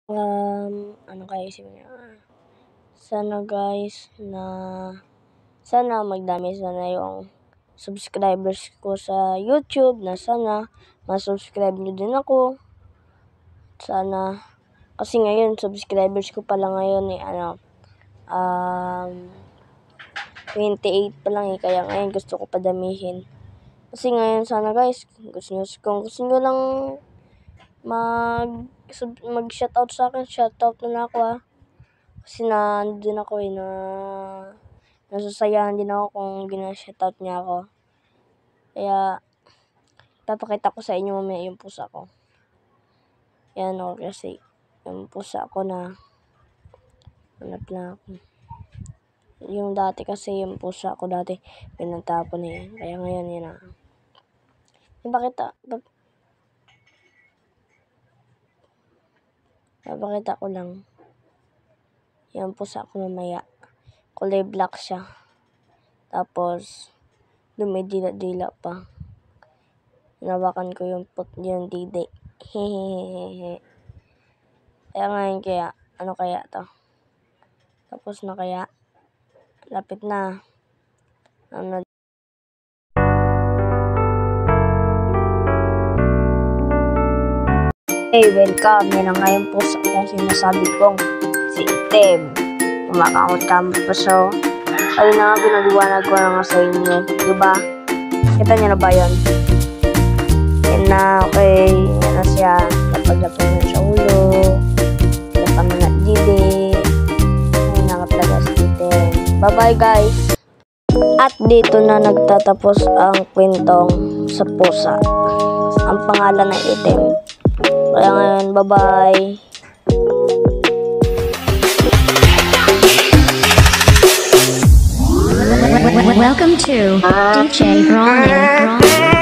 Ano kaya isipin niya? Sana guys na sana magdami sana yung subscribers ko sa YouTube, na sana ma-subscribe niyo din ako. Sana kasi ngayon subscribers ko pa lang ngayon 28 pa lang kaya ngayon gusto ko padamihin. Kasi ngayon sana guys, kung gusto niyo lang mag-shoutout sa akin, shoutout na ako Kasi nandun ako nasasayahan din ako kung gina-shoutout niya ako. Kaya papakita ko sa inyo mamaya yung pusa ko. Yan kasi yung pusa ko na hanap na ako. Yung dati kasi yung pusa ko dati pinagtapon Kaya ngayon yun Papakita ko lang. Yung pusa ko mamaya. Kulay black siya. Tapos, dumidila-dila pa. Hinawakan ko yung didi. Hehehehe. Kaya ngayon ano kaya to? Tapos na kaya? Lapit na. Hey, welcome. Yan ang ngayon po sa kung sinasabi kong si Item. Kumakamot-kamot pa siya. Ayun na nga, pinaliwanag ko na nga sa inyo. Diba? Kita niyo na ba yun? Yan na, okay. Yan na siya. Lapag-lapag na sa ulo. Lapag na didi. Ayun na katlaga si Item. Bye-bye guys. At dito na nagtatapos ang kwentong sa pusa. Ang pangalan ng Item. Kaya ngayon, bye-bye. Welcome to DJ Ronnie.